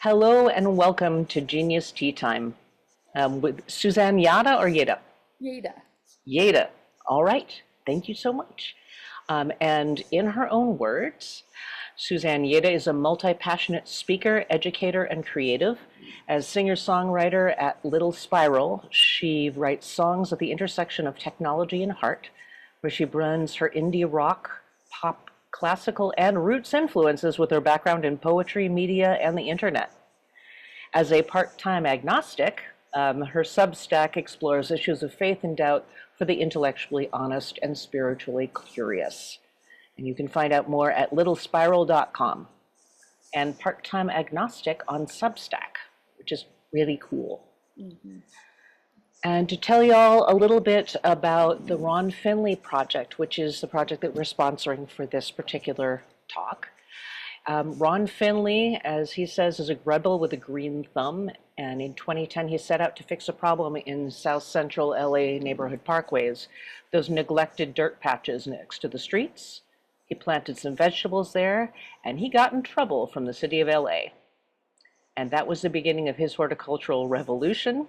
Hello and welcome to Genius Tea Time with Suzanne Yada or Yada? Yada. Yada. All right. Thank you so much. And in her own words, Suzanne Yada is a multi-passionate speaker, educator, and creative. As singer-songwriter at Little Spiral, she writes songs at the intersection of technology and heart, where she blends her indie rock, pop, classical, and roots influences with her background in poetry, media, and the internet. As a part-time agnostic, her Substack explores issues of faith and doubt for the intellectually honest and spiritually curious. And you can find out more at littlespiral.com and Part-Time Agnostic on Substack, which is really cool. Mm-hmm. And to tell y'all a little bit about the Ron Finley Project, which is the project that we're sponsoring for this particular talk. Ron Finley, as he says, is a rebel with a green thumb, and in 2010 he set out to fix a problem in South Central LA neighborhood parkways, those neglected dirt patches next to the streets. He planted some vegetables there, and he got in trouble from the city of LA. And that was the beginning of his horticultural revolution.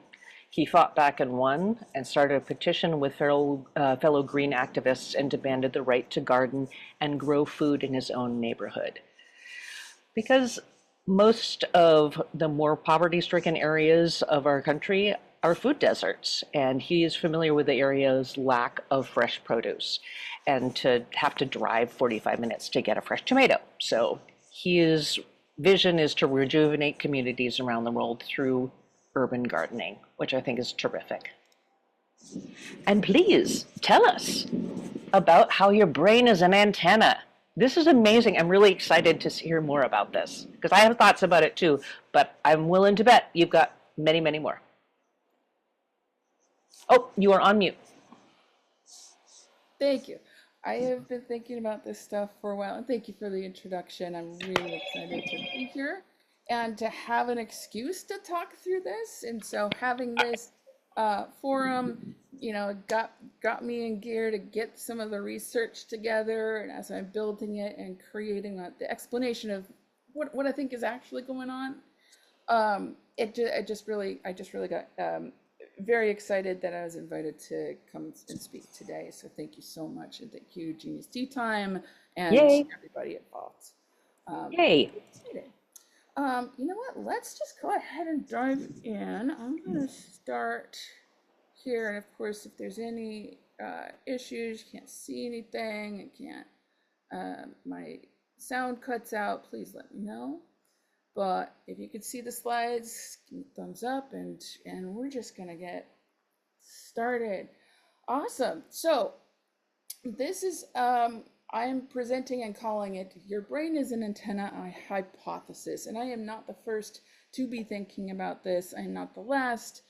He fought back and won, and started a petition with fellow green activists and demanded the right to garden and grow food in his own neighborhood. Because most of the more poverty-stricken areas of our country are food deserts, and he is familiar with the area's lack of fresh produce and to have to drive 45 minutes to get a fresh tomato. So his vision is to rejuvenate communities around the world through urban gardening, which I think is terrific. And please tell us about how your brain is an antenna. This is amazing. I'm really excited to hear more about this because I have thoughts about it too, but I'm willing to bet you've got many, many more. Oh, you are on mute. Thank you. I have been thinking about this stuff for a while, and thank you for the introduction. I'm really excited to be here and to have an excuse to talk through this. And so having this forum, got me in gear to get some of the research together. And as I'm building it and creating the explanation of what I think is actually going on, I just really got very excited that I was invited to come and speak today. So thank you so much, and thank you, Genius Teatime, and Yay. everybody involved. Yay. You know what? Let's just go ahead and dive in. I'm going to start here, and of course, if there's any issues, you can't see anything, my sound cuts out, please let me know. But if you could see the slides, give me a thumbs up, and we're just gonna get started. Awesome. So this is I'm presenting and calling it "Your Brain is an Antenna Hypothesis," and I am not the first to be thinking about this. I'm not the last,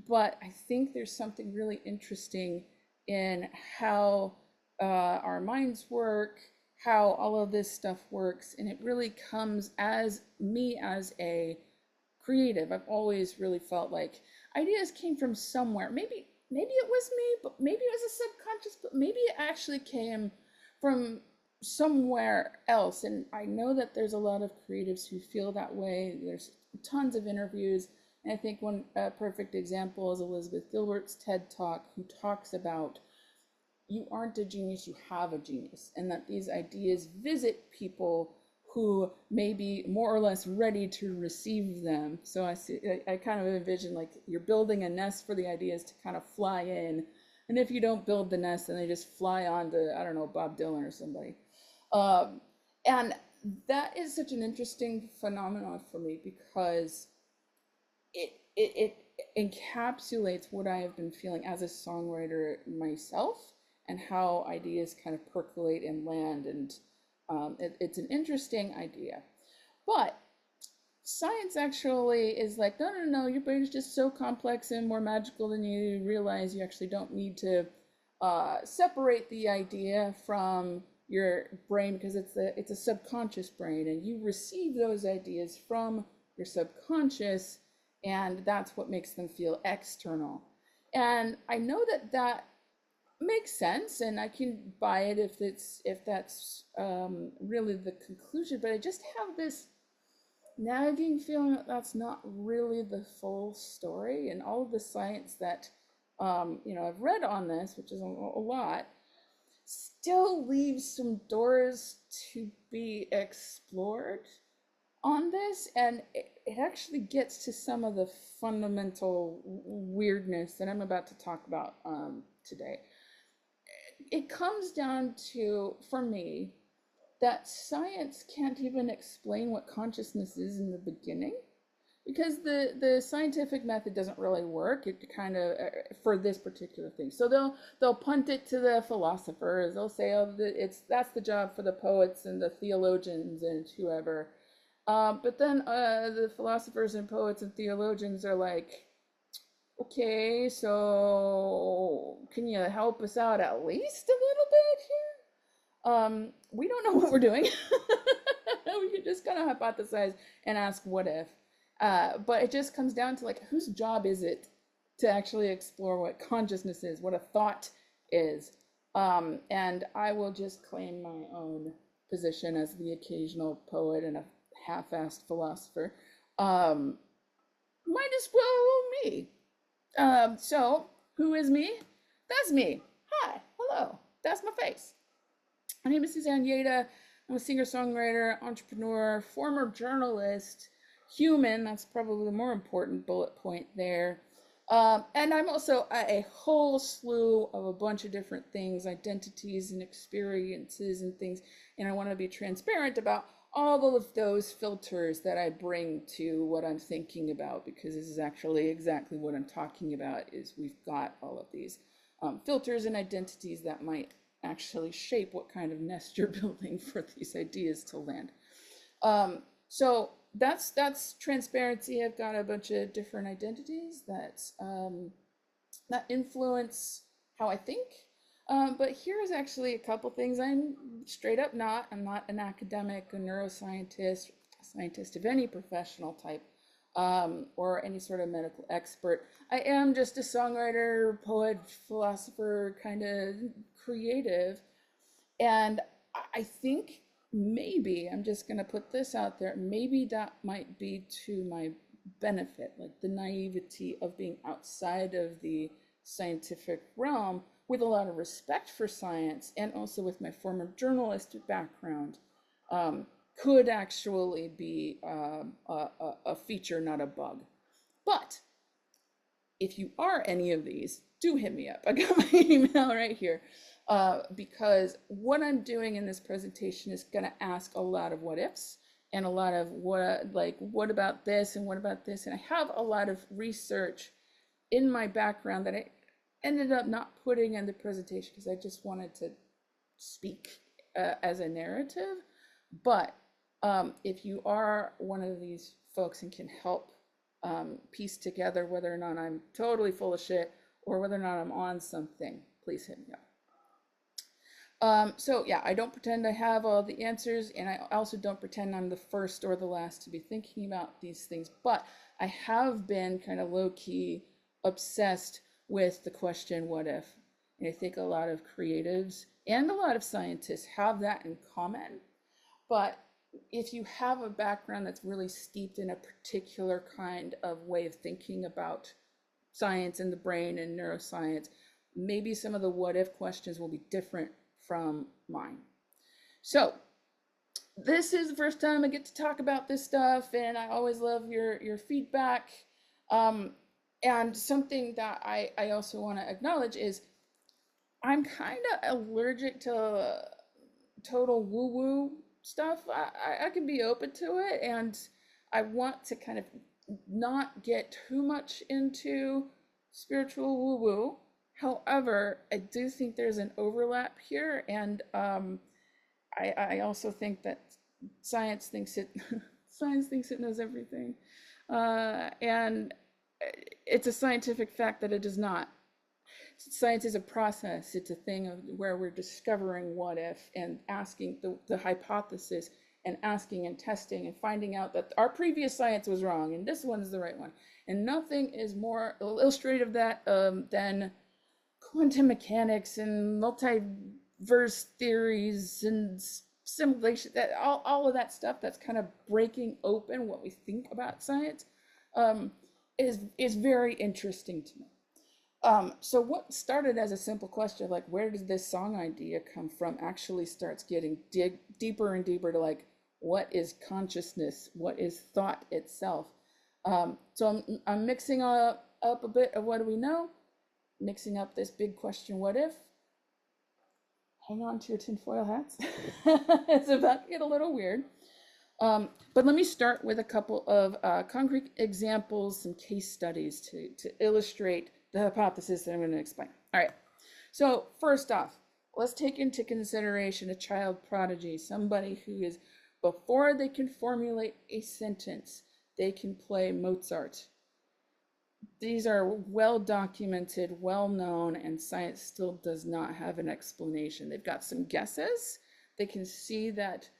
but I think there's something really interesting in how our minds work, how all of this stuff works, and it really comes as me as a creative. I've always really felt like ideas came from somewhere. Maybe it was me, but maybe it was a subconscious, but maybe it actually came from somewhere else. And I know that there's a lot of creatives who feel that way. There's tons of interviews, and I think one perfect example is Elizabeth Gilbert's TED Talk, who talks about you aren't a genius, you have a genius, and that these ideas visit people who may be more or less ready to receive them. So I kind of envision like you're building a nest for the ideas to kind of fly in, and if you don't build the nest, then they just fly on to, I don't know, Bob Dylan or somebody. And that is such an interesting phenomenon for me because it encapsulates what I have been feeling as a songwriter myself, and how ideas kind of percolate and land. And it's an interesting idea. But science actually is like, no, your brain is just so complex and more magical than you realize. You actually don't need to separate the idea from your brain because it's a subconscious brain, and you receive those ideas from your subconscious, and that's what makes them feel external. And I know that makes sense, and I can buy it if that's really the conclusion. But I just have nagging feeling that that's not really the full story, and all of the science that I've read on this, which is a lot, still leaves some doors to be explored on this, and it actually gets to some of the fundamental weirdness that I'm about to talk about today. It comes down to, for me, that science can't even explain what consciousness is in the beginning, because the scientific method doesn't really work. It kind of for this particular thing. So they'll punt it to the philosophers. They'll say, oh, that's the job for the poets and the theologians and whoever. But then the philosophers and poets and theologians are like, okay, so can you help us out at least a little bit here? We don't know what we're doing. We can just kind of hypothesize and ask what if. But it just comes down to, like, whose job is it to actually explore what consciousness is, what a thought is? And I will just claim my own position as the occasional poet and a half-assed philosopher. Might as well me. So who is me? That's me. Hi, hello, that's my face. My name is Suzanne Yada. I'm a singer-songwriter, entrepreneur, former journalist, human. That's probably the more important bullet point there. And I'm also a whole slew of a bunch of different things, identities and experiences and things. And I want to be transparent about all of those filters that I bring to what I'm thinking about, because this is actually exactly what I'm talking about. Is we've got all of these filters and identities that might actually shape what kind of nest you're building for these ideas to land. So that's transparency. I've got a bunch of different identities that influence how I think. But here's actually a couple things I'm straight up not. I'm not an academic, a neuroscientist, a scientist of any professional type, or any sort of medical expert. I am just a songwriter, poet, philosopher, kind of creative. And I think maybe, I'm just going to put this out there, maybe that might be to my benefit, like the naivety of being outside of the scientific realm, with a lot of respect for science, and also with my former journalist background, could actually be a feature, not a bug. But if you are any of these, do hit me up. I got my email right here. Because what I'm doing in this presentation is going to ask a lot of what ifs, and a lot of what about this and what about this. And I have a lot of research in my background that I ended up not putting in the presentation because I just wanted to speak as a narrative. But if you are one of these folks and can help piece together whether or not I'm totally full of shit or whether or not I'm on something, please hit me up. So yeah, I don't pretend I have all the answers, and I also don't pretend I'm the first or the last to be thinking about these things, but I have been kind of low-key obsessed with the question, what if? And I think a lot of creatives and a lot of scientists have that in common. But if you have a background that's really steeped in a particular kind of way of thinking about science and the brain and neuroscience, maybe some of the what if questions will be different from mine. So this is the first time I get to talk about this stuff, and I always love your feedback. And something that I also want to acknowledge is I'm kind of allergic to total woo-woo stuff. I can be open to it, and I want to kind of not get too much into spiritual woo-woo. However, I do think there's an overlap here, and I also think that science thinks it knows everything, and it's a scientific fact that it does not. Science is a process. It's a thing of where we're discovering what if and asking the hypothesis and asking and testing and finding out that our previous science was wrong and this one is the right one. And nothing is more illustrative of that than quantum mechanics and multiverse theories and simulation, that all of that stuff that's kind of breaking open what we think about science, um, is very interesting to me. So what started as a simple question, like where did this song idea come from, actually starts getting deeper and deeper to like, what is consciousness? What is thought itself? So I'm mixing up a bit of what do we know, mixing up this big question, what if? Hang on to your tinfoil hats. It's about to get a little weird. But let me start with a couple of concrete examples, some case studies to illustrate the hypothesis that I'm going to explain. All right. So first off, let's take into consideration a child prodigy, somebody who is, before they can formulate a sentence, they can play Mozart. These are well documented, well known, and science still does not have an explanation. They've got some guesses. They can see that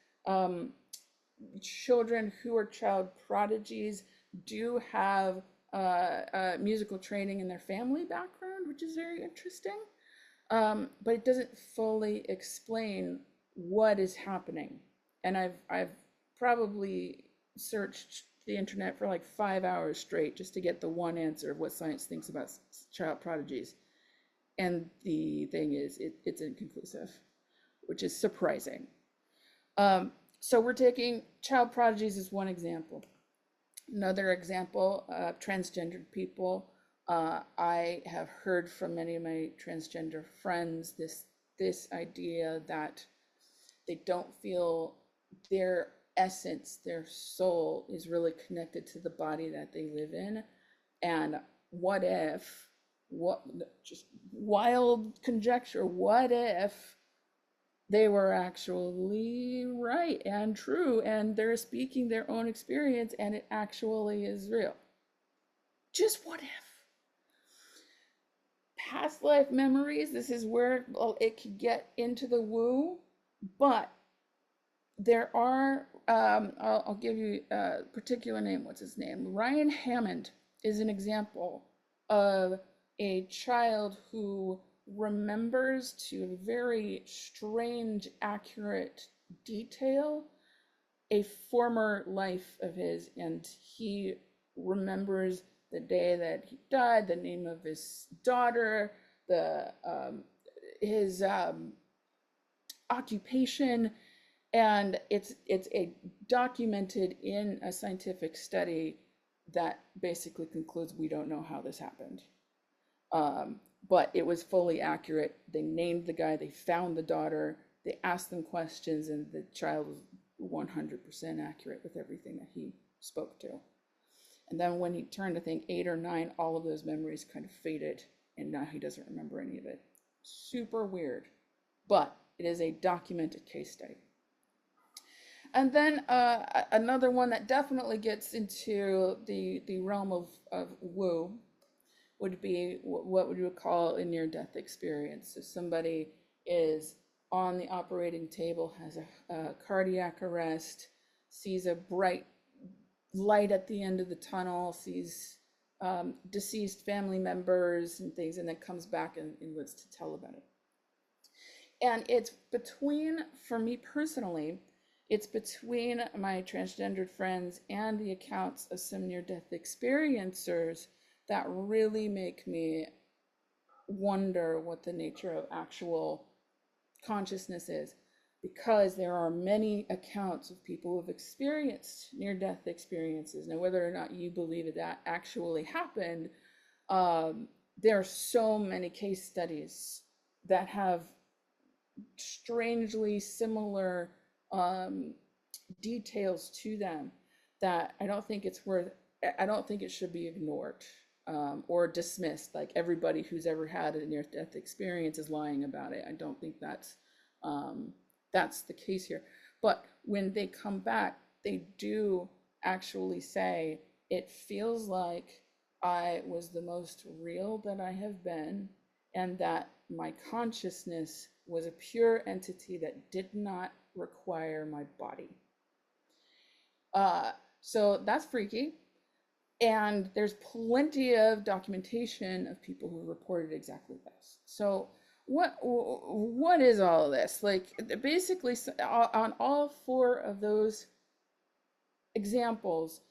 children who are child prodigies do have musical training in their family background, which is very interesting. But it doesn't fully explain what is happening. And I've probably searched the internet for like 5 hours straight just to get the one answer of what science thinks about child prodigies. And the thing is, it's inconclusive, which is surprising. So we're taking child prodigies as one example. Another example, transgendered people. I have heard from many of my transgender friends this idea that they don't feel their essence, their soul is really connected to the body that they live in. And what if, just wild conjecture, what if they were actually right and true and they're speaking their own experience and it actually is real? Just what if? Past life memories, this is where it could get into the woo, but there are, I'll give you a particular name. What's his name? Ryan Hammond is an example of a child who remembers to a very strange, accurate detail a former life of his, and he remembers the day that he died, the name of his daughter, his occupation, and it's a documented in a scientific study that basically concludes we don't know how this happened. But it was fully accurate. They named the guy, they found the daughter, they asked them questions, and the child was 100% accurate with everything that he spoke to. And then when he turned, I think 8 or 9, all of those memories kind of faded, and now he doesn't remember any of it. Super weird, but it is a documented case study. And then another one that definitely gets into the realm of woo would be what we would call a near-death experience. So somebody is on the operating table, has a cardiac arrest, sees a bright light at the end of the tunnel, sees deceased family members and things, and then comes back and lives to tell about it. And it's between, for me personally, it's between my transgendered friends and the accounts of some near-death experiencers that really make me wonder what the nature of actual consciousness is, because there are many accounts of people who have experienced near-death experiences. Now, whether or not you believe that actually happened, there are so many case studies that have strangely similar details to them that I don't think it should be ignored or dismissed, like everybody who's ever had a near-death experience is lying about it. I don't think that's the case here. But when they come back, they do actually say, it feels like I was the most real that I have been, and that my consciousness was a pure entity that did not require my body. So that's freaky. And there's plenty of documentation of people who reported exactly this. So what is all of this? Like, basically, on all four of those examples,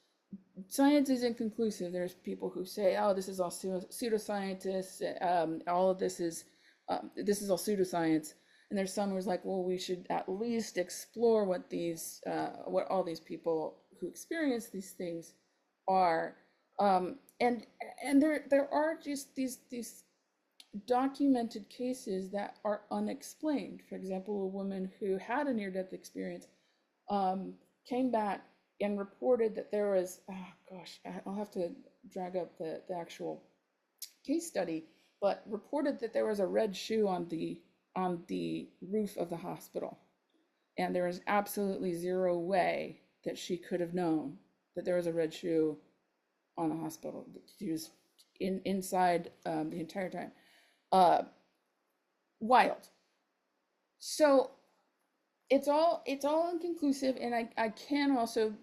science is inconclusive. There's people who say, "Oh, this is all pseudoscientists. All of this is all pseudoscience." And there's some who's like, "Well, we should at least explore what all these people who experience these things are." And there are just these documented cases that are unexplained. For example, a woman who had a near-death experience came back and reported that there was, oh gosh, I'll have to drag up the actual case study, but reported that there was a red shoe on the roof of the hospital. And there was absolutely zero way that she could have known that there was a red shoe on the hospital. She was inside the entire time. Wild. So it's all inconclusive, and I can also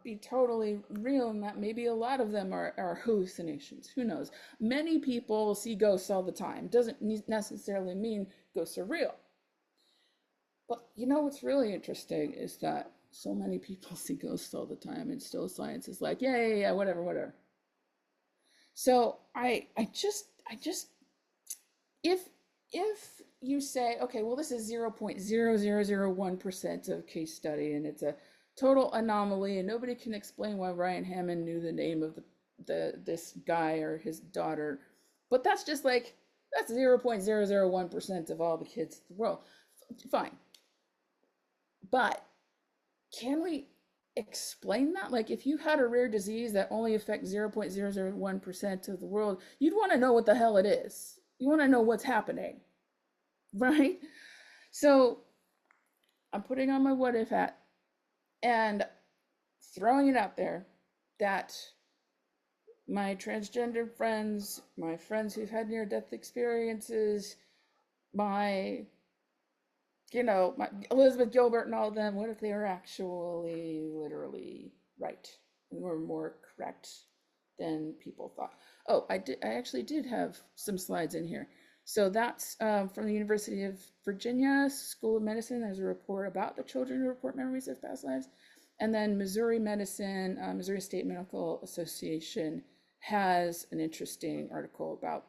be totally real in that maybe a lot of them are hallucinations. Who knows? Many people see ghosts all the time. Doesn't necessarily mean ghosts are real. But you know what's really interesting is that so many people see ghosts all the time, and still science is like, yeah, whatever. So I just if you say, okay, well, this is 0.0001% of case study, and it's a total anomaly, and nobody can explain why Ryan Hammond knew the name of this guy or his daughter, but that's just like, that's 0.001% of all the kids in the world. Fine. But can we explain that? Like, if you had a rare disease that only affects 0.001% of the world, you'd want to know what the hell it is. You want to know what's happening, right? So I'm putting on my what if hat and throwing it out there that my transgender friends, my friends who've had near-death experiences, my Elizabeth Gilbert and all of them, what if they were actually literally right and were more correct than people thought? Oh, I actually did have some slides in here. So that's from the University of Virginia School of Medicine. There's a report about the children who report memories of past lives. And then Missouri Medicine, Missouri State Medical Association has an interesting article about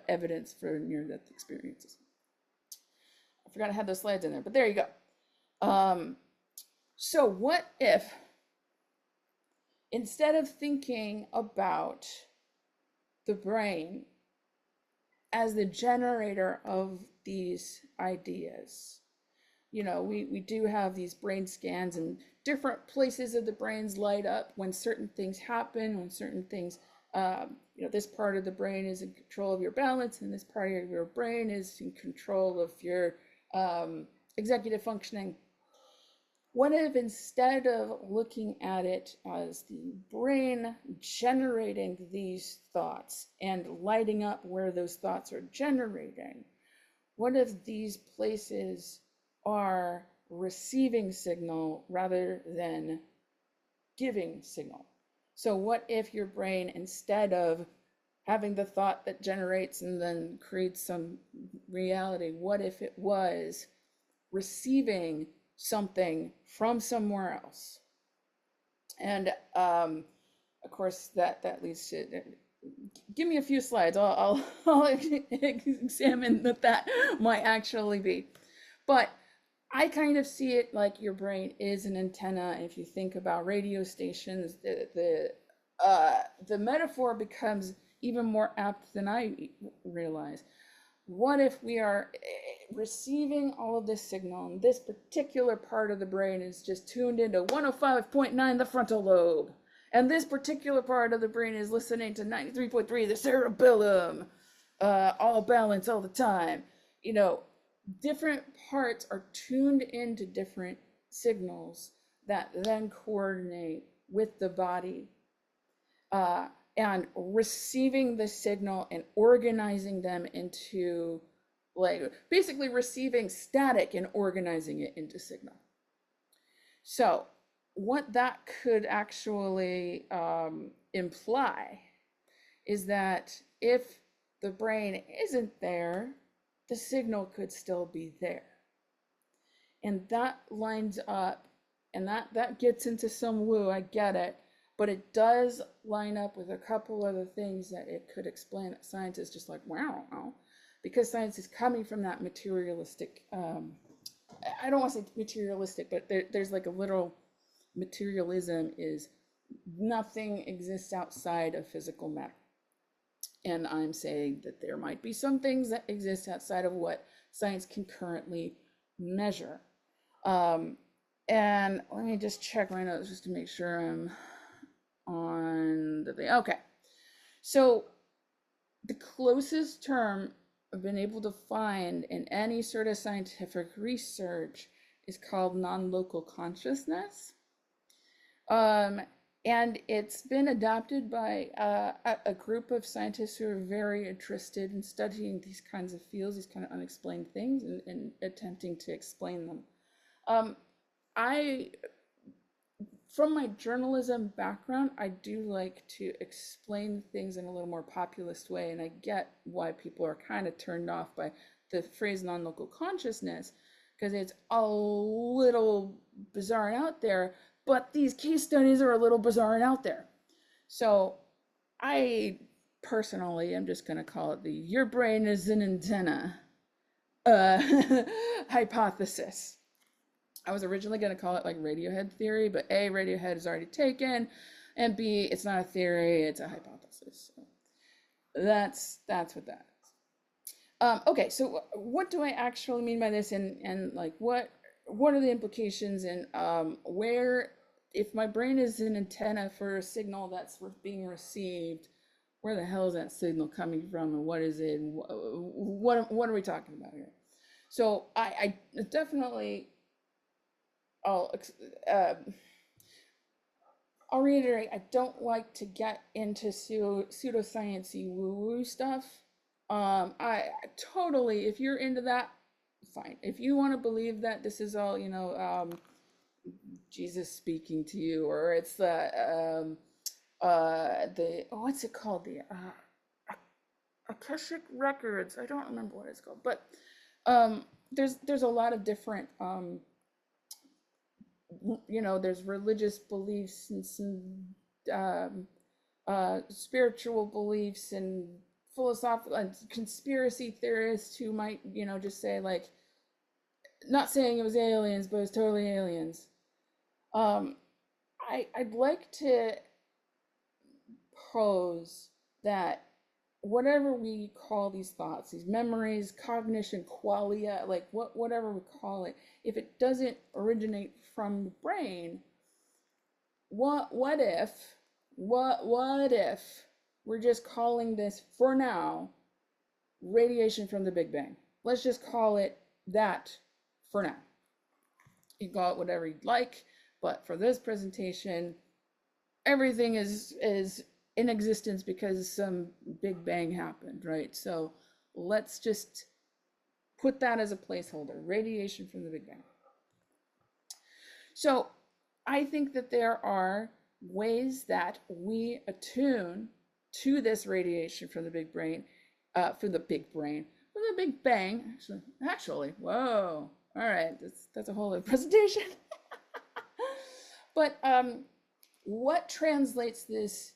evidence for near-death experiences. I forgot I had those slides in there, but there you go. So what if, instead of thinking about the brain as the generator of these ideas, we do have these brain scans, and different places of the brains light up when certain things happen, when certain things, this part of the brain is in control of your balance, and this part of your brain is in control of your executive functioning. What if, instead of looking at it as the brain generating these thoughts and lighting up where those thoughts are generating, what if these places are receiving signal rather than giving signal? So what if your brain, instead of having the thought that generates and then creates some reality, what if it was receiving something from somewhere else? And of course, that leads to, give me a few slides, I'll examine that might actually be. But I kind of see it like your brain is an antenna. And if you think about radio stations, the metaphor becomes even more apt than I realize. What if we are receiving all of this signal, and this particular part of the brain is just tuned into 105.9, the frontal lobe, and this particular part of the brain is listening to 93.3, the cerebellum, all balance all the time. Different parts are tuned into different signals that then coordinate with the body, and receiving the signal and organizing them into, like, basically receiving static and organizing it into signal. So what that could actually imply is that if the brain isn't there, the signal could still be there. And that lines up, and that gets into some woo, I get it, but it does line up with a couple other things that it could explain that science is just like, wow, because science is coming from that materialistic, I don't want to say materialistic, but there's like a literal materialism is nothing exists outside of physical matter. And I'm saying that there might be some things that exist outside of what science can currently measure. And let me just check my notes just to make sure I'm on the thing. Okay. So the closest term I've been able to find in any sort of scientific research is called non-local consciousness. And it's been adopted by a group of scientists who are very interested in studying these kinds of fields, these kind of unexplained things, and attempting to explain them. From my journalism background, I do like to explain things in a little more populist way, and I get why people are kind of turned off by the phrase non-local consciousness, because it's a little bizarre and out there, but these case studies are a little bizarre and out there. So I personally am just going to call it the your brain is an antenna hypothesis. I was originally going to call it like Radiohead theory, but A, Radiohead is already taken, and B, it's not a theory, it's a hypothesis. So that's what that is. Okay, so what do I actually mean by this, and like what are the implications, and where, if my brain is an antenna for a signal that's being received, where the hell is that signal coming from, and what is it, and what are we talking about here? So I definitely, I'll reiterate, I don't like to get into pseudoscience-y woo-woo stuff. I totally, if you're into that, fine. If you want to believe that this is all, Jesus speaking to you, or it's the what's it called, the Akashic Records, I don't remember what it's called, but there's a lot of different there's religious beliefs and some spiritual beliefs and philosophical and conspiracy theorists who might just say, like, not saying it was aliens, but it was totally aliens. I'd like to pose that whatever we call these thoughts, these memories, cognition, qualia, like whatever we call it, if it doesn't originate from the brain, what if we're just calling this, for now, radiation from the Big Bang? Let's just call it that for now. You call it whatever you'd like, but for this presentation, everything is in existence because some Big Bang happened, right? So let's just put that as a placeholder, radiation from the Big Bang. So I think that there are ways that we attune to this radiation from the big brain, from the Big Bang, actually, whoa, all right, that's a whole other presentation. But what translates this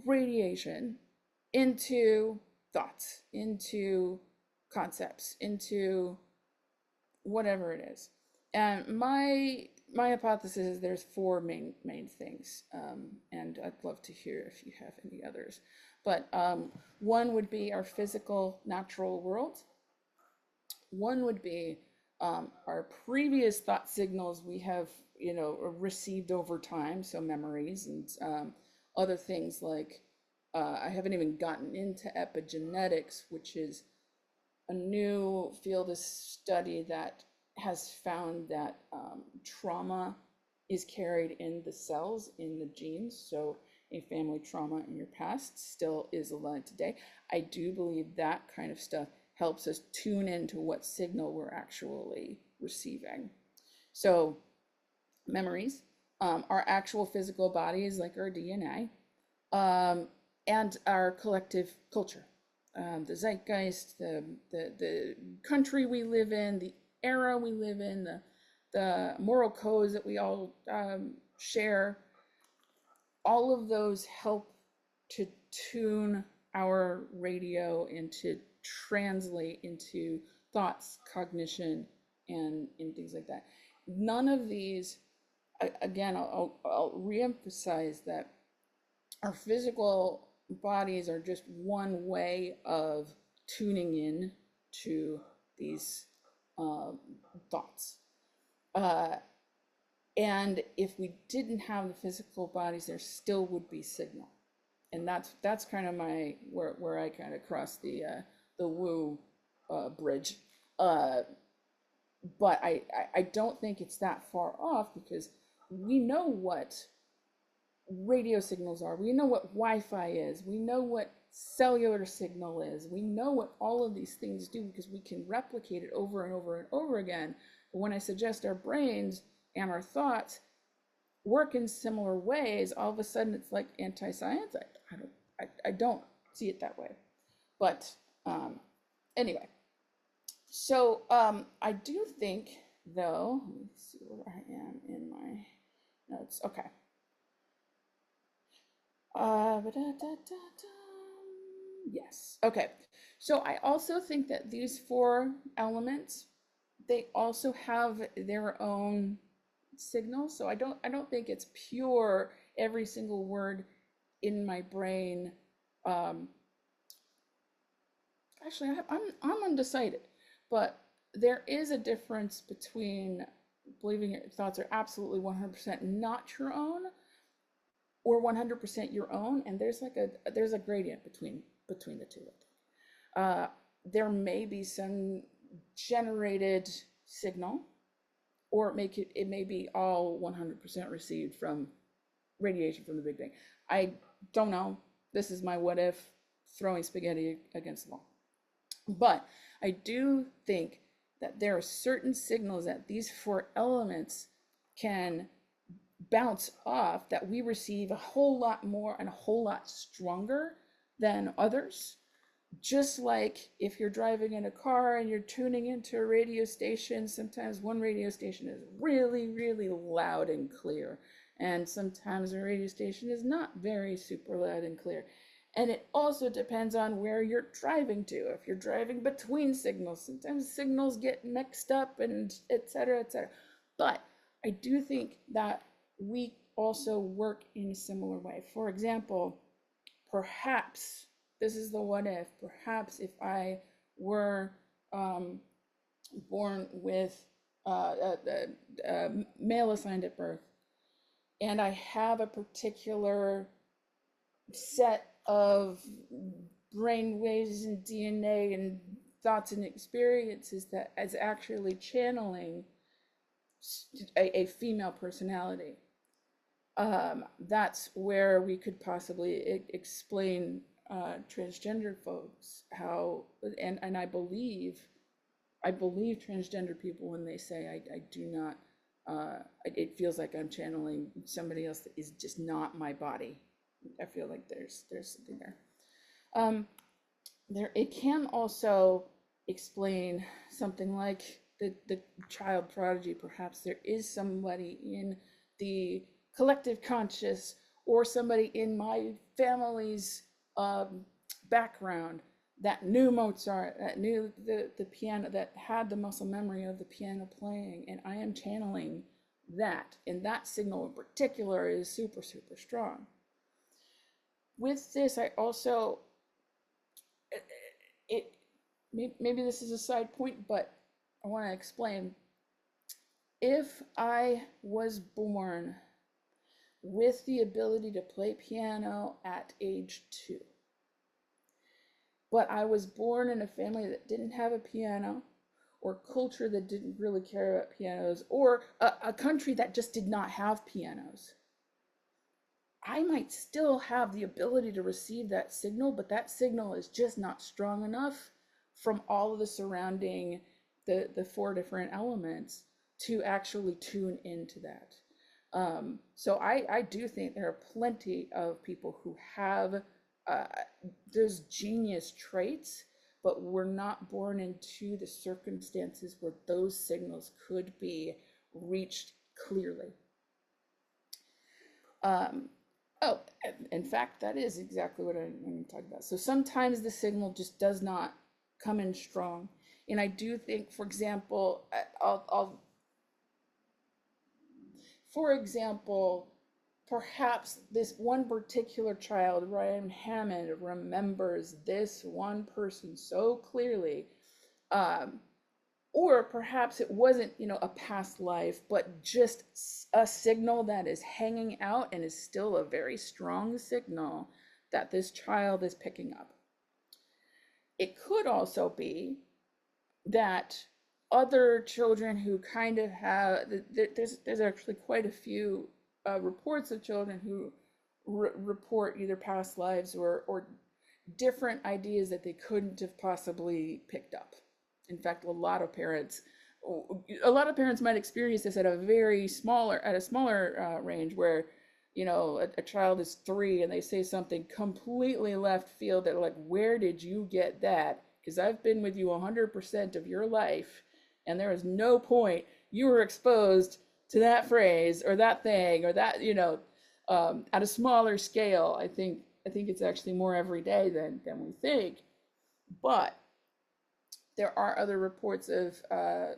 radiation into thoughts, into concepts, into whatever it is? And my hypothesis is there's four main things, and I'd love to hear if you have any others. But one would be our physical, natural world. One would be our previous thought signals we have, received over time, so memories and other things like, I haven't even gotten into epigenetics, which is a new field of study that has found that trauma is carried in the cells, in the genes. So a family trauma in your past still is alive today. I do believe that kind of stuff helps us tune into what signal we're actually receiving. So memories, our actual physical bodies, like our DNA, and our collective culture. the zeitgeist, the country we live in, the era we live in, the moral codes that we all share. All of those help to tune our radio and to translate into thoughts, cognition, and things like that. None of these, again, I'll reemphasize that our physical bodies are just one way of tuning in to these thoughts. And if we didn't have the physical bodies, there still would be signal. And that's kind of my where I kind of cross the woo bridge. But I don't think it's that far off, because we know what radio signals are. We know what Wi-Fi is. We know what cellular signal is. We know what all of these things do, because we can replicate it over and over and over again. But when I suggest our brains and our thoughts work in similar ways, all of a sudden it's like anti-science. I don't see it that way. But anyway, so I do think, though, let me see where I am in my notes. Okay. Yes. Okay. So I also think that these 4 elements, they also have their own signals. So I don't think it's pure every single word in my brain. Actually, I'm undecided, but there is a difference between believing your thoughts are absolutely 100% not your own, or 100% your own, and there's a gradient between the two. There may be some generated signal, or it may be all 100% received from radiation from the Big Bang. I don't know. This is my what if, throwing spaghetti against the wall. But I do think that there are certain signals that these 4 elements can bounce off, that we receive a whole lot more and a whole lot stronger than others. Just like if you're driving in a car and you're tuning into a radio station, sometimes one radio station is really, really loud and clear, and sometimes a radio station is not very super loud and clear. And it also depends on where you're driving to. If you're driving between signals, sometimes signals get mixed up, and et cetera, et cetera. But I do think that we also work in a similar way. For example, perhaps, this is the what if, perhaps if I were born with male assigned at birth, and I have a particular set of brain waves and DNA and thoughts and experiences that is actually channeling a female personality. That's where we could possibly explain transgender folks how, and I believe transgender people when they say I do not, it feels like I'm channeling somebody else that is just not my body. I feel like there's something there. It can also explain something like the child prodigy. Perhaps there is somebody in the collective conscious, or somebody in my family's background that knew Mozart, that knew the piano, that had the muscle memory of the piano playing, and I am channeling that, and that signal in particular is super, super strong. With this, I also, maybe this is a side point, but I want to explain. If I was born with the ability to play piano at age 2, but I was born in a family that didn't have a piano, or culture that didn't really care about pianos, or a country that just did not have pianos, I might still have the ability to receive that signal, but that signal is just not strong enough from all of the surrounding, the 4 different elements to actually tune into that. So I do think there are plenty of people who have uh, those genius traits, but we're not born into the circumstances where those signals could be reached clearly. Oh, in fact, that is exactly what I'm going to talk about. So sometimes the signal just does not come in strong. And I do think, for example, for example, perhaps this one particular child, Ryan Hammond, remembers this one person so clearly. Or perhaps it wasn't, a past life, but just a signal that is hanging out and is still a very strong signal that this child is picking up. It could also be that other children who kind of have, there's actually quite a few reports of children who report either past lives or different ideas that they couldn't have possibly picked up. In fact, a lot of parents might experience this at a smaller range, where a child is 3 and they say something completely left field that, like, where did you get that? Because I've been with you 100% of your life, and there is no point you were exposed to that phrase or that thing or that, at a smaller scale. I think it's actually more every day than we think. But there are other reports of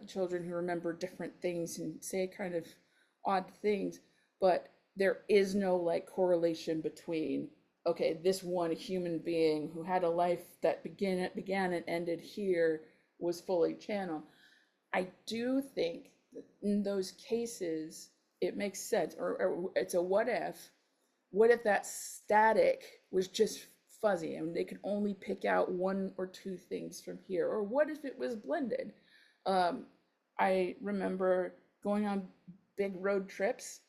children who remember different things and say kind of odd things, but there is no like correlation between, okay, this one human being who had a life that began and ended here was fully channeled. I do think that in those cases it makes sense, or it's a what if that static was just fuzzy and they could only pick out 1 or 2 things from here? Or what if it was blended? I remember going on big road trips,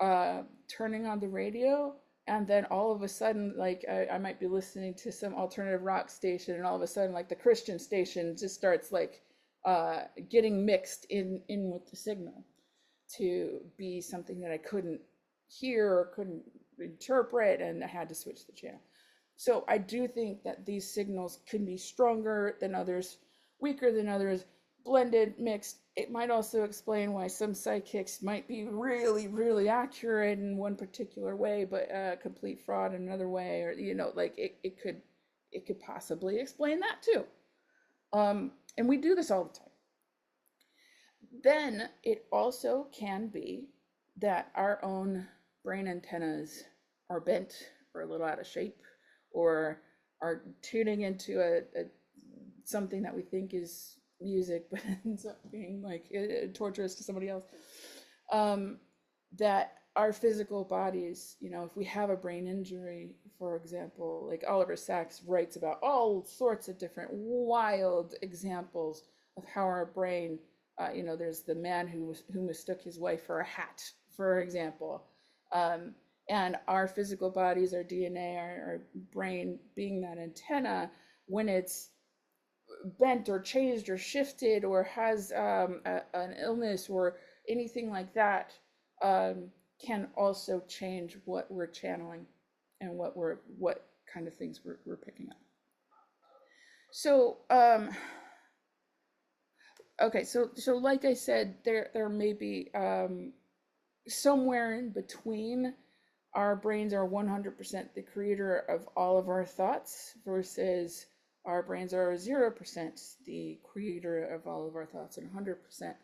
turning on the radio, and then all of a sudden, like, I might be listening to some alternative rock station, and all of a sudden, like, the Christian station just starts like getting mixed in with the signal to be something that I couldn't hear or couldn't interpret, and I had to switch the channel. So I do think that these signals can be stronger than others, weaker than others, blended, mixed. It might also explain why some psychics might be really, really accurate in one particular way, but complete fraud in another way, or like it could possibly explain that too. And we do this all the time. Then it also can be that our own brain antennas are bent or a little out of shape, or are tuning into something that we think is music, but ends up being like torturous to somebody else. That our physical bodies, if we have a brain injury, for example, like Oliver Sacks writes about all sorts of different wild examples of how our brain, there's the man who mistook his wife for a hat, for example. And our physical bodies, our DNA, our brain being that antenna, when it's bent or changed or shifted or has an illness or anything like that, can also change what we're channeling and what kind of things we're picking up. So okay, so like I said, there may be somewhere in between. Our brains are 100% the creator of all of our thoughts, versus our brains are 0% the creator of all of our thoughts and 100%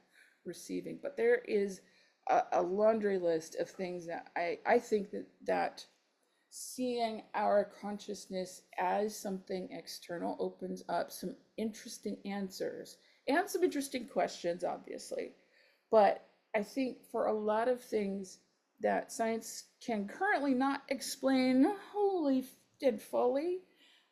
receiving. But there is a laundry list of things that I think that seeing our consciousness as something external opens up some interesting answers and some interesting questions, obviously. But I think for a lot of things that science can currently not explain wholly and fully,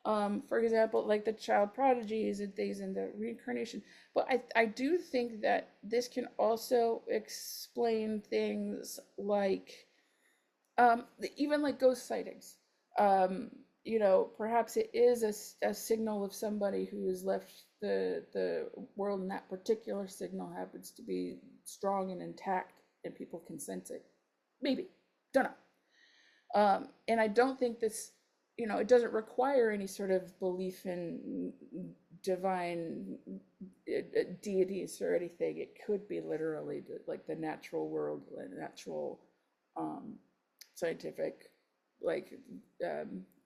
for example, like the child prodigies and things and the reincarnation. But I do think that this can also explain things like even like ghost sightings. Perhaps it is a signal of somebody who has left the world, and that particular signal happens to be strong and intact, and people can sense it. Maybe, don't know. And I don't think this it doesn't require any sort of belief in divine deities or anything. It could be literally like the natural world, the natural scientific, like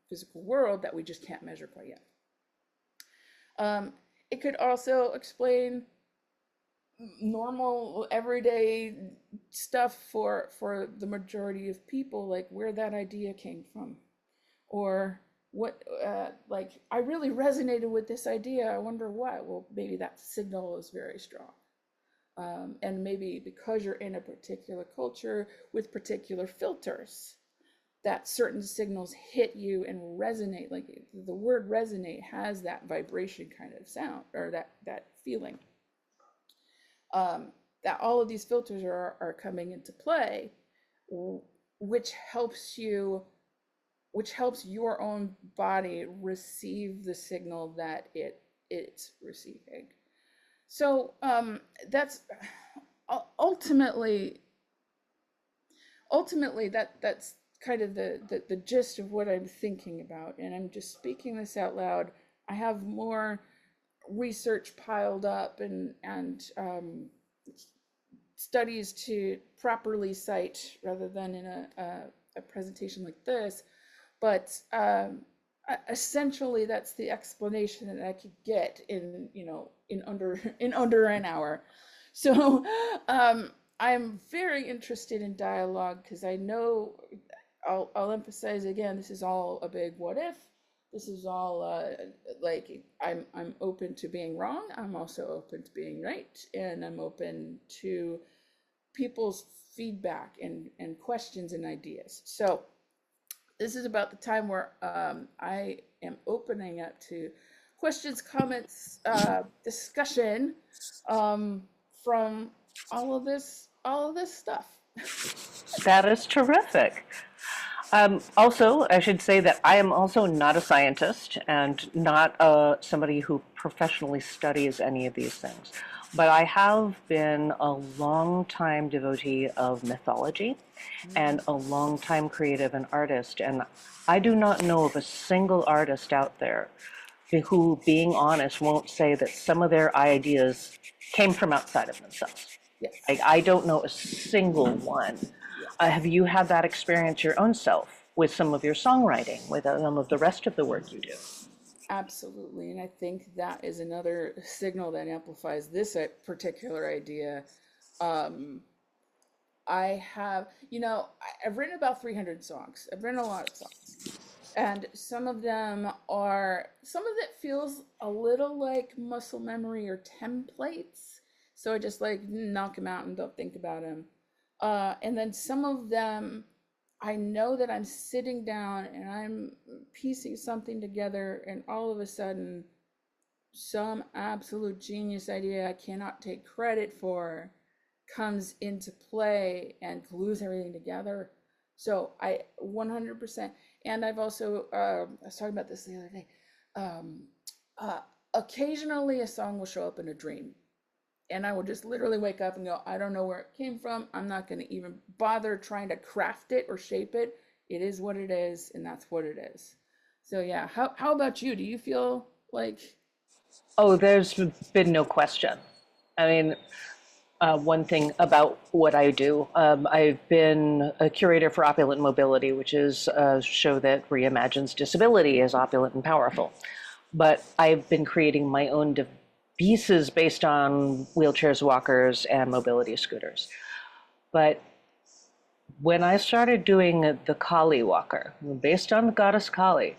physical world that we just can't measure quite yet. It could also explain normal everyday stuff for the majority of people, like where that idea came from, or what like I really resonated with this idea, I wonder why. Well, maybe that signal is very strong, and maybe because you're in a particular culture with particular filters, that certain signals hit you and resonate. Like the word resonate has that vibration kind of sound, or that feeling, that all of these filters are coming into play, which helps your own body receive the signal that it's receiving. So that's ultimately that's kind of the gist of what I'm thinking about, and I'm just speaking this out loud. I have more research piled up and studies to properly cite rather than in a presentation like this, but essentially that's the explanation that I could get in under an hour. So I'm very interested in dialogue, because I know I'll emphasize again, this is all a big what if. This is all like I'm open to being wrong. I'm also open to being right, and I'm open to people's feedback and questions and ideas. So this is about the time where I am opening up to questions, comments, discussion from all of this stuff. That is terrific. Also, I should say that I am also not a scientist and not somebody who professionally studies any of these things. But I have been a long-time devotee of mythology and a long-time creative and artist. And I do not know of a single artist out there who, being honest, won't say that some of their ideas came from outside of themselves. Yes. I don't know a single one. Have you had that experience your own self with some of your songwriting, with some of the rest of the work you do? Absolutely. And I think that is another signal that amplifies this particular idea. I have, I've written about 300 songs. I've written a lot of songs. And some of it feels a little like muscle memory or templates. So I just like knock them out and don't think about them. And then some of them, I know that I'm sitting down and I'm piecing something together, and all of a sudden, some absolute genius idea I cannot take credit for comes into play and glues everything together. So I 100%, and I've also, I was talking about this the other day, occasionally a song will show up in a dream. And I will just literally wake up and go, I don't know where it came from. I'm not going to even bother trying to craft it or shape it. It is what it is, and that's what it is. So yeah, how about you? Do you feel like? Oh, there's been no question. I mean, one thing about what I do, I've been a curator for Opulent Mobility, which is a show that reimagines disability as opulent and powerful. But I've been creating my own pieces based on wheelchairs, walkers, and mobility scooters. But when I started doing the Kali walker, based on the goddess Kali,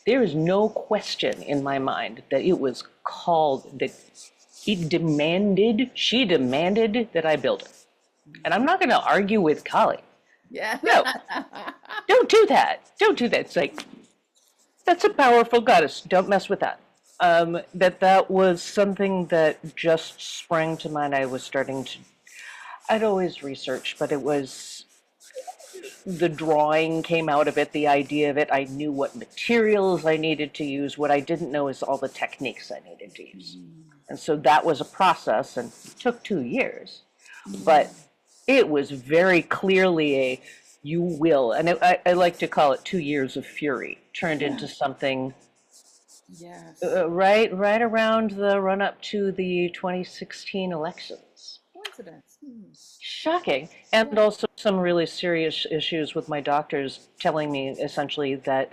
there is no question in my mind that it was called, that she demanded that I build it. And I'm not going to argue with Kali. Yeah. No, don't do that. Don't do that. It's like, that's a powerful goddess. Don't mess with that. That was something that just sprang to mind. I'd always researched, but it was, the drawing came out of it, the idea of it. I knew what materials I needed to use. What I didn't know is all the techniques I needed to use. And so that was a process, and it took 2 years. But it was very clearly You will. And I like to call it 2 years of fury turned Yeah. into something Yes. right around the run up to the 2016 elections. Coincidence. Hmm. Shocking. And Yeah. also some really serious issues with my doctors telling me essentially that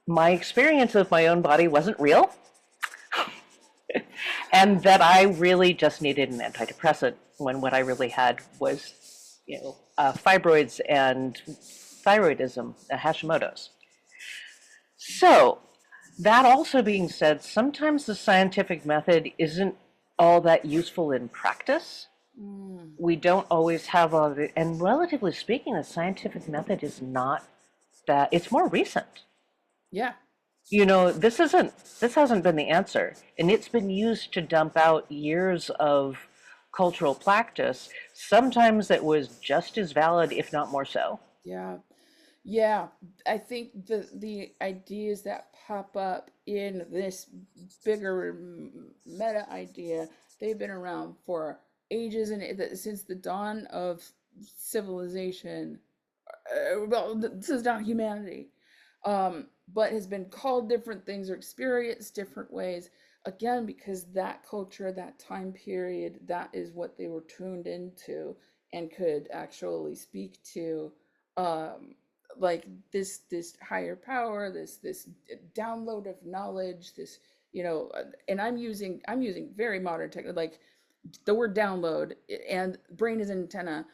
my experience of my own body wasn't real and that I really just needed an antidepressant when what I really had was, fibroids and thyroidism, Hashimoto's. So, that also being said, sometimes the scientific method isn't all that useful in practice. Mm. We don't always have all of it, and relatively speaking, the scientific method is not that, it's more recent. Yeah. This hasn't been the answer, and it's been used to dump out years of cultural practice. Sometimes it was just as valid, if not more so. Yeah. Yeah, I think the ideas that pop up in this bigger meta idea, they've been around for ages and since the dawn of civilization, well, this is not humanity, but has been called different things or experienced different ways. Again, because that culture, that time period, that is what they were tuned into and could actually speak to, um, like this higher power, this download of knowledge, this and I'm using very modern tech, like the word download and brain is an antenna.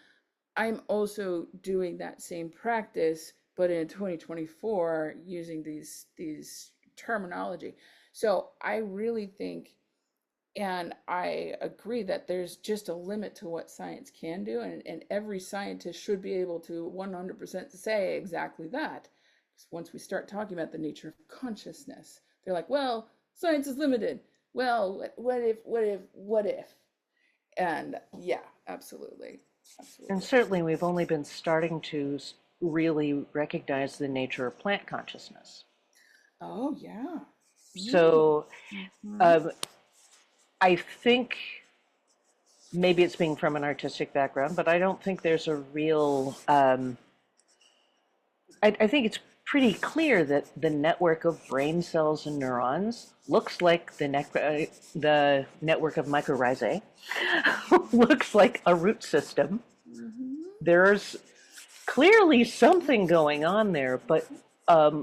I'm also doing that same practice, but in 2024 using these terminology. So I really think, and I agree that there's just a limit to what science can do, and every scientist should be able to 100% say exactly that. Because once we start talking about the nature of consciousness, they're like, well, science is limited. Well, what if? And yeah, absolutely. And Absolutely. certainly, we've only been starting to really recognize the nature of plant consciousness. Oh, yeah. Mm. So, Hmm. um, I think maybe it's being from an artistic background, but I don't think there's a real. I think it's pretty clear that the network of brain cells and neurons looks like the network of mycorrhizae, looks like a root system. Hmm. There's clearly something going on there, but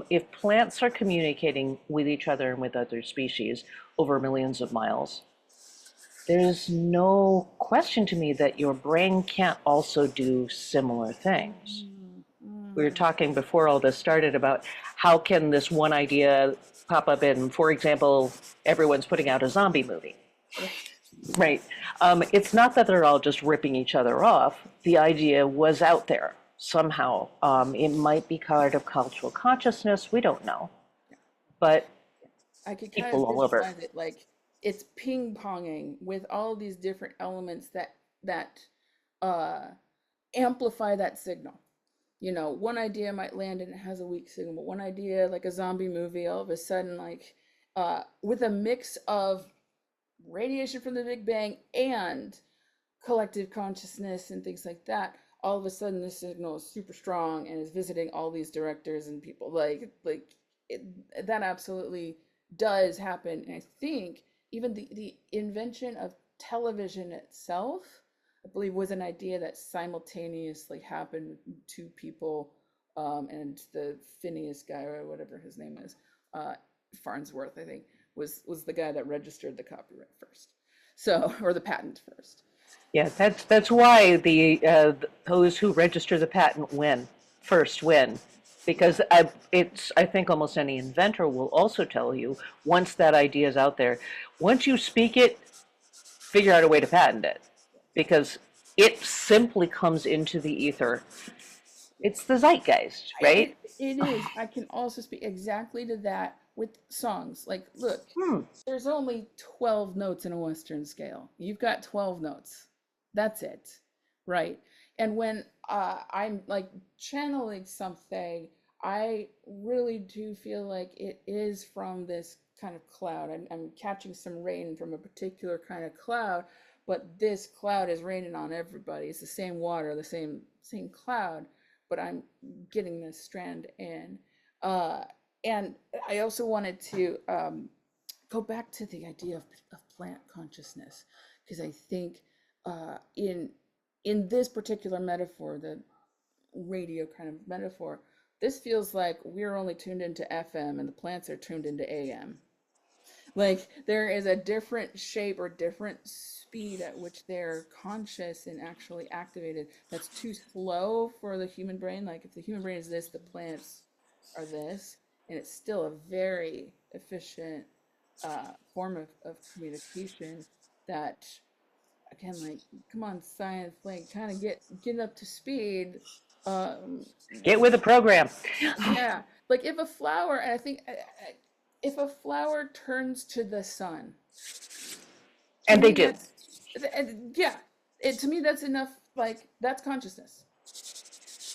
if plants are communicating with each other and with other species over millions of miles, there's no question to me that your brain can't also do similar things. Hmm. We were Hmm. talking before all this started about how can this one idea pop up in, for example, everyone's putting out a zombie movie. Right. Right. It's not that they're all just ripping each other off. The idea was out there somehow. It might be part of cultural consciousness. We don't know. Yeah. But I could kind people of all over. visualize it like it's ping ponging with all these different elements that uh amplify that signal. One idea might land and it has a weak signal, but one idea, like a zombie movie, all of a sudden, like with a mix of radiation from the Big Bang and collective consciousness and things like that, all of a sudden this signal is super strong and is visiting all these directors and people, it, that absolutely does happen. And I think even the invention of television itself, I believe, was an idea that simultaneously happened to people, and the Phineas guy or whatever his name is, Farnsworth, I think, was the guy that registered the copyright first, so, or the patent first. Yeah, that's why those who register the patent win, because I think almost any inventor will also tell you once that idea is out there, once you speak it, figure out a way to patent it, because it simply comes into the ether. It's the zeitgeist, right? It is. I can also speak exactly to that with songs. Like, look, Hmm. there's only 12 notes in a Western scale. You've got 12 notes. That's it, right? And when I'm like channeling something, I really do feel like it is from this kind of cloud. I'm catching some rain from a particular kind of cloud, but this cloud is raining on everybody. It's the same water, the same cloud, but I'm getting this strand in. Uh, and I also wanted to go back to the idea of plant consciousness, because I think in this particular metaphor, the radio kind of metaphor, this feels like we're only tuned into FM and the plants are tuned into AM. Like there is a different shape or different speed at which they're conscious and actually activated that's too slow for the human brain. Like if the human brain is this, the planets are this, and it's still a very efficient form of communication that, again, like, come on, science, like kind of get up to speed. um Get with the program. yeah, like if a flower, and I think if a flower turns to the sun, to And they me do. that's, yeah, it, to me that's enough. Like that's consciousness.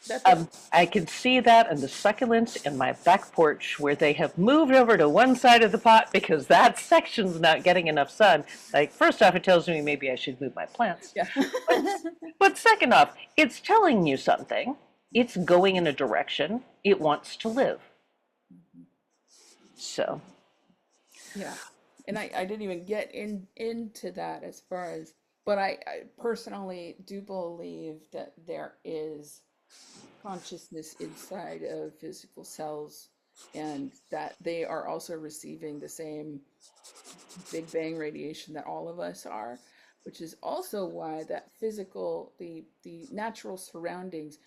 That's it. I can see that in the succulents in my back porch where they have moved over to one side of the pot because that section's not getting enough sun. Like, first off, it tells me maybe I should move my plants. Yeah. But, but second off, it's telling you something. It's going in a direction it wants to live. So, Yeah, and I didn't even get into that as far as, but I personally do believe that there is consciousness inside of physical cells, and that they are also receiving the same Big Bang radiation that all of us are, which is also why that physical, the natural surroundings,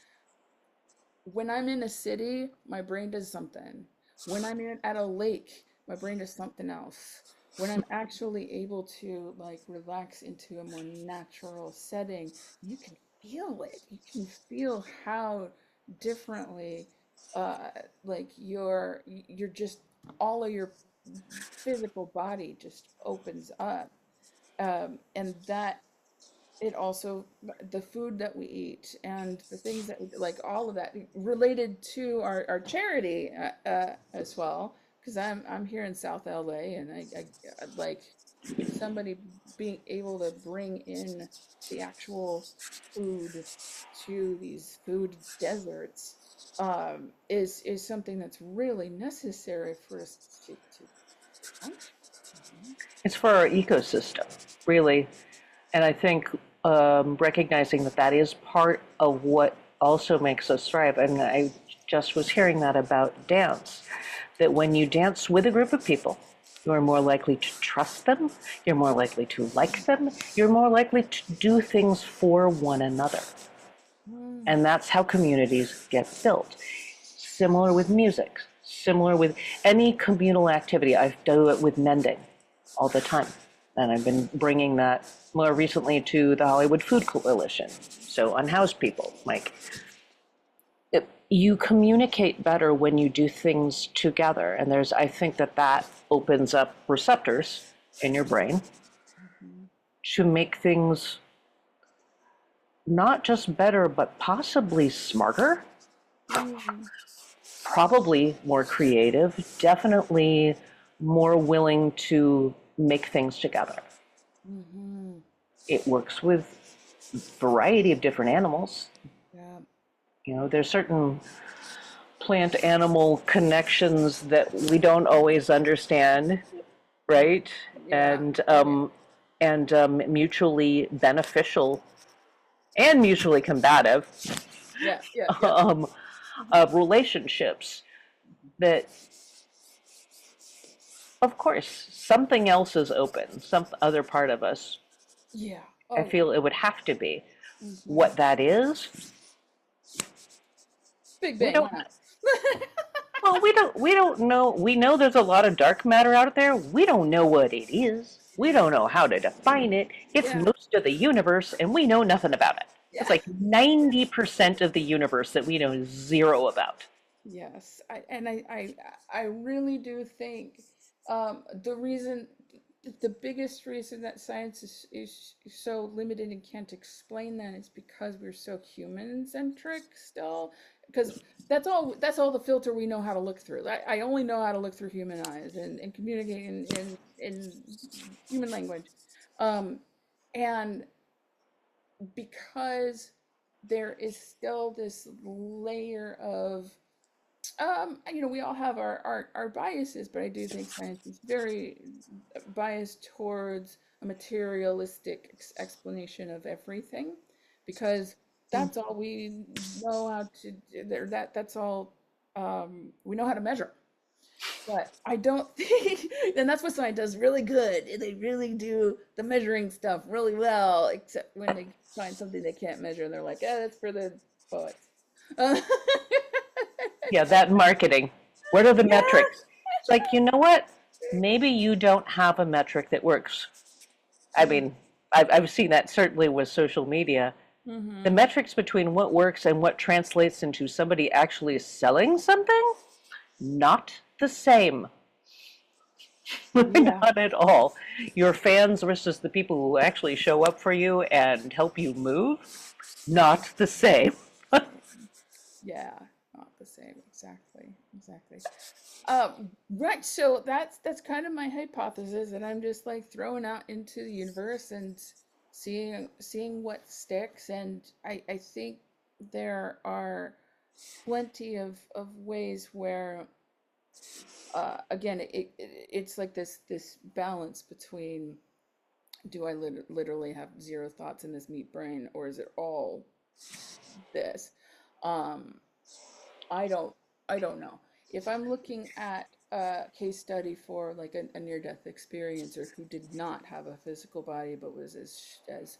when I'm in a city, my brain does something. When I'm at a lake, my brain does something else. When I'm actually able to like relax into a more natural setting, you can feel it. You can feel how differently uh like you're just, all of your physical body just opens up. And that, it also, the food that we eat and the things that we, like all of that related to our charity as well, because I'm here in South LA, and I like somebody being able to bring in the actual food to these food deserts is something that's really necessary for us to function, you know? it's for our ecosystem, really. And I think recognizing that that is part of what also makes us thrive. And I just was hearing that about dance, that when you dance with a group of people, you are more likely to trust them, you're more likely to like them, you're more likely to do things for one another. Mm, And that's how communities get built. Similar with music, similar with any communal activity. I do it with mending all the time. And I've been bringing that more recently to the Hollywood Food Coalition. So unhoused people, like, you communicate better when you do things together. And there's, I think that that opens up receptors in your brain mhm. to make things not just better, but possibly smarter, Mm, probably more creative, definitely more willing to make things together. mhm. It works with a variety of different animals. Yeah. You know, there's certain plant animal connections that we don't always understand, right? Yeah. And Yeah. mutually beneficial and mutually combative Yeah. Yeah. Yeah. um, relationships that, of course, something else is open, some other part of us. Yeah. I Oh feel it would have to be. yeah. Hmm. What that is, Big we Bang. Why don't. not? Well, we don't know. We know there's a lot of dark matter out there. We don't know what it is. We don't know how to define it. It's Yeah. most of the universe, and we know nothing about it. It's Yeah. like 90% of the universe that we know zero about. Yes. I really do think the reason, the biggest reason that science is so limited and can't explain that is because we're so human centric still. Because that's all the filter we know how to look through. I only know how to look through human eyes and communicate in human language. Um, and because there is still this layer of, we all have our biases, but I do think science is very biased towards a materialistic explanation of everything, because that's all we know how to do. That's all we know how to measure. But I don't think, and that's what science does really good. They really do the measuring stuff really well, except when they find something they can't measure, and they're like, "Eh, that's for the poets." Uh, Yeah, that marketing. What are the yeah. metrics? It's like, you know what? Maybe you don't have a metric that works. I mean, I've seen that certainly with social media. The Mm-hmm. metrics between what works and what translates into somebody actually selling something, not the same. Yeah. Not at all. Your fans versus the people who actually show up for you and help you move, not the same. Yeah, not the same. Exactly. Exactly. Right. So that's kind of my hypothesis, and I'm just like throwing out into the universe and seeing what sticks. And I think there are plenty of ways where, again, it's like this balance between, do I literally have zero thoughts in this meat brain, or is it all this? Um, I don't I don't know. If I'm looking at a case study for like a near-death experiencer who did not have a physical body but was as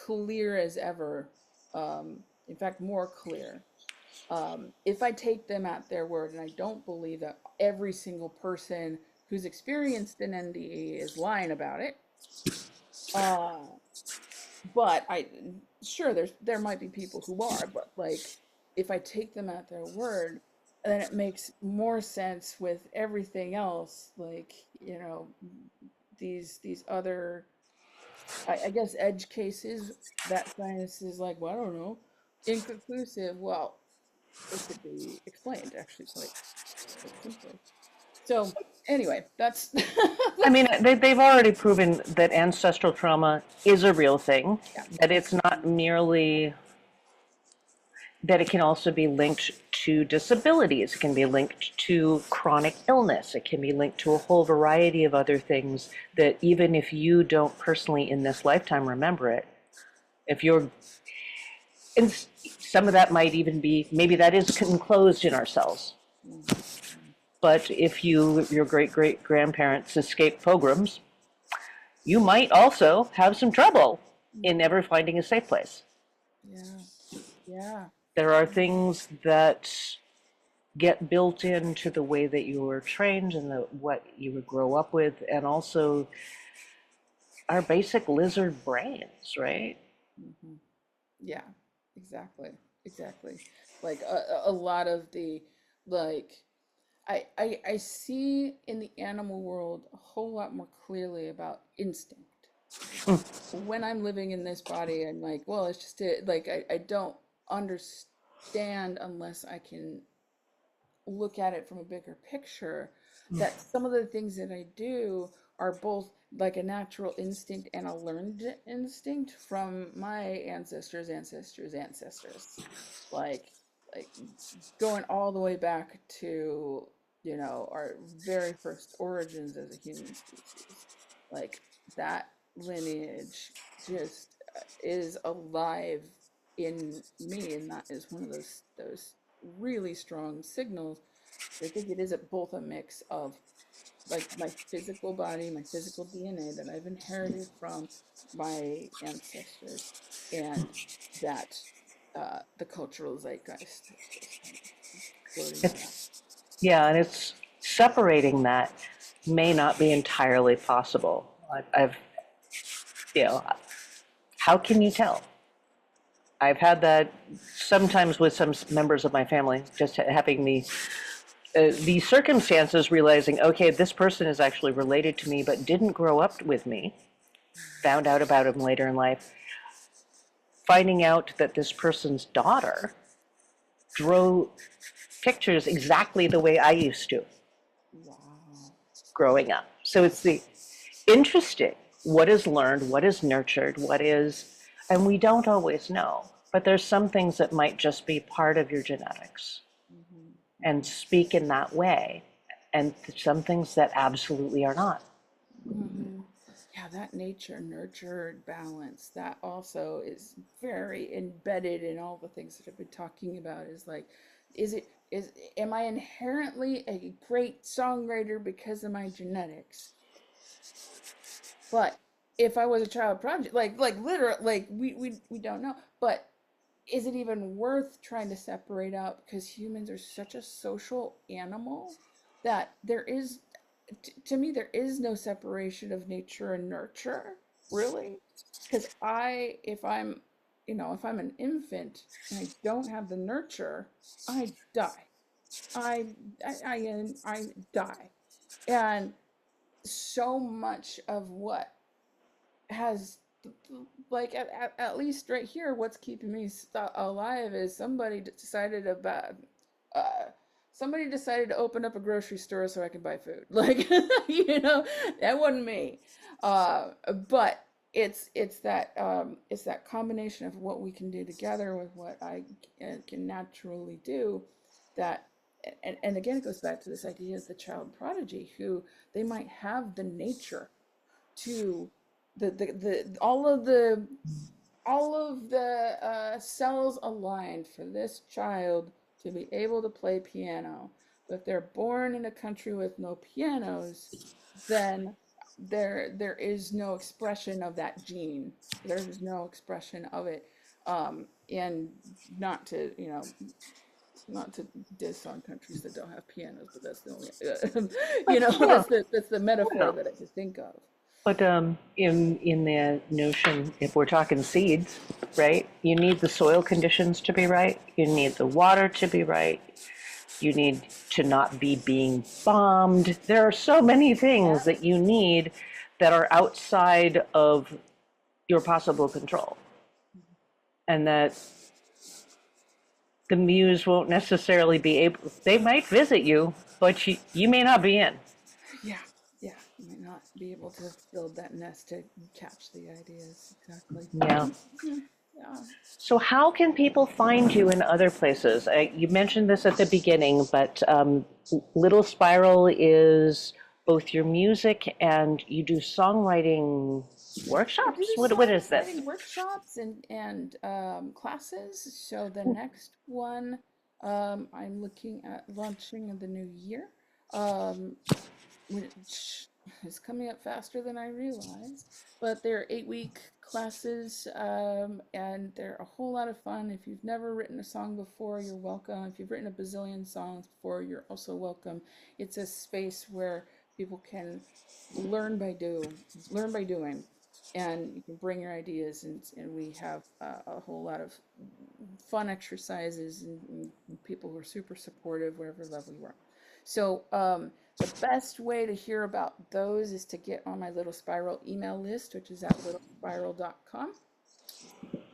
clear as ever, in fact more clear. If I take them at their word, and I don't believe that every single person who's experienced an NDE is lying about it, uh, but I sure there might be people who are, but like if I take them at their word, then it makes more sense with everything else. Like, these other, I guess, edge cases that science is like, well, I don't know, inconclusive. Well, it could be explained actually quite simply. So anyway, that's I that's mean, they've already proven that ancestral trauma is a real thing, yeah, that that's it's not merely, that it can also be linked to disabilities, it can be linked to chronic illness, it can be linked to a whole variety of other things that even if you don't personally in this lifetime remember it, if you're, and some of that might even be, maybe that is enclosed in ourselves. mhm, But if your great great grandparents escaped pogroms, you might also have some trouble in mhm. never finding a safe place. Yeah, yeah. There are things that get built into the way that you were trained and what you would grow up with, and also our basic lizard brains, right? Hmm. Yeah, exactly, exactly. Like a lot of the, like, I see in the animal world a whole lot more clearly about instinct. When I'm living in this body, I'm like, well, it's just it. Like, I don't understand unless I can look at it from a bigger picture, that some of the things that I do are both like a natural instinct and a learned instinct from my ancestors. Like like going all the way back to, our very first origins as a human species. Like that lineage just is alive in me, and that is one of those really strong signals. I think it is both a mix of like my physical body, my physical DNA that I've inherited from my ancestors, and that the cultural zeitgeist just kind of floating around. It's, yeah, and it's separating that may not be entirely possible. I've, you know, how can you tell? I've had that sometimes with some members of my family, just having the circumstances, realizing, okay, this person is actually related to me but didn't grow up with me, found out about him later in life, finding out that this person's daughter drew pictures exactly the way I used to Wow. growing up. So it's the interesting, what is learned, what is nurtured, what is, and we don't always know. But there's some things that might just be part of your genetics Mm-hmm. and speak in that way, and some things that absolutely are not. Mm-hmm. Yeah, that nature nurture balance, that also is very embedded in all the things that I've been talking about. Is like, is am I inherently a great songwriter because of my genetics? But if I was a child prodigy, like literally, like we don't know. But is it even worth trying to separate out, because humans are such a social animal that there is, to me, there is no separation of nature and nurture, really. Because if I'm, if I'm an infant and I don't have the nurture, I die. I I die. And so much of what has, like, at least right here, what's keeping me alive is uh somebody decided to open up a grocery store so I can buy food. Like, that wasn't me. But it's that combination of what we can do together with what I can naturally do, that, and again, it goes back to this idea of the child prodigy, who they might have the nature to all of the cells aligned for this child to be able to play piano. But if they're born in a country with no pianos, then there is no expression of that gene. There's no expression of it. And not to, not to diss on countries that don't have pianos, but that's the only, But yeah, that's the metaphor yeah. that I could think of. But in the notion, if we're talking seeds, right? You need the soil conditions to be right. You need the water to be right. You need to not be being bombed. There are so many things Yeah. that you need that are outside of your possible control, and that the muse won't necessarily be able. They might visit you, but you may not be in. Yeah, yeah, you might not be able to build that nest to catch the ideas exactly. Yeah. Yeah. So how can people find you in other places? You mentioned this at the beginning, but Little Spiral is both your music and you do songwriting I do workshops? What is this? songwriting workshops and classes. So the next one, I'm looking at launching in the new year. Um, which is coming up faster than I realized. But they're 8-week classes, and they're a whole lot of fun. If you've never written a song before, you're welcome. If you've written a bazillion songs before, you're also welcome. It's a space where people can learn by learn by doing, and you can bring your ideas, and we have a whole lot of fun exercises, and people who are super supportive, whatever level you are. So, the best way to hear about those is to get on my Little Spiral email list, which is at littlespiral.com.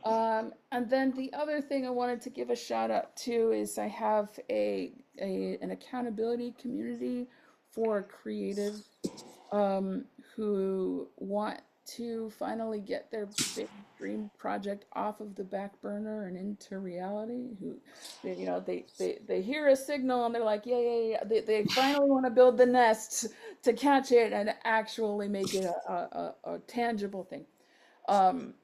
And then the other thing I wanted to give a shout out to is I have an accountability community for creatives, um, who want to finally get their big dream project off of the back burner and into reality. Who, they hear a signal and they're like, yeah, yeah, yeah. They finally want to build the nest to catch it and actually make it a tangible thing. Um,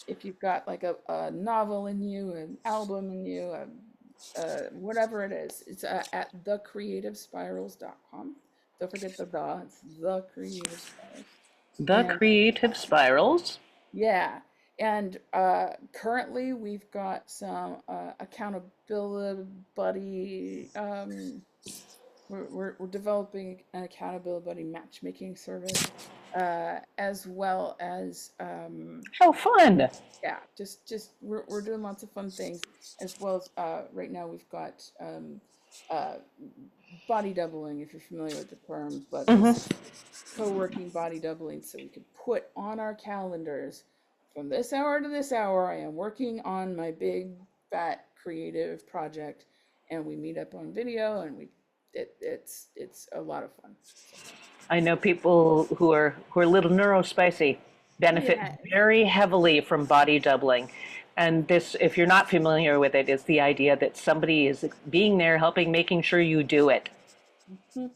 if you've got like a novel in you, an album in you, whatever it is, it's at thecreativespirals.com. Don't forget it's the Creative Spirals. The And Creative Spirals. yeah, and currently we've got some accountability buddy. We're developing an accountability buddy matchmaking service, as well as How fun. yeah, just we're doing lots of fun things, as well as right now we've got uh body doubling, if you're familiar with the term, but this is Hmm. co-working body doubling, so we could put on our calendars, from this hour to this hour I am working on my big fat creative project, and we meet up on video, and it's a lot of fun. So, I know people who are a little neurospicy benefit yeah. very heavily from body doubling And this, if you're not familiar with it, is the idea that somebody is being there, helping, making sure you do it, Mhm.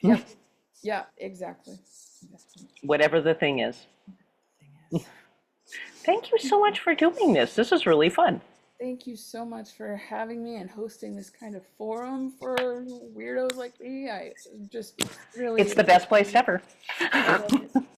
Yep. Yeah, exactly. whatever the thing is. Thing is. Thank you so much for doing this. This is really fun. Thank you so much for having me and hosting this kind of forum for weirdos like me. I just really It's the best place ever.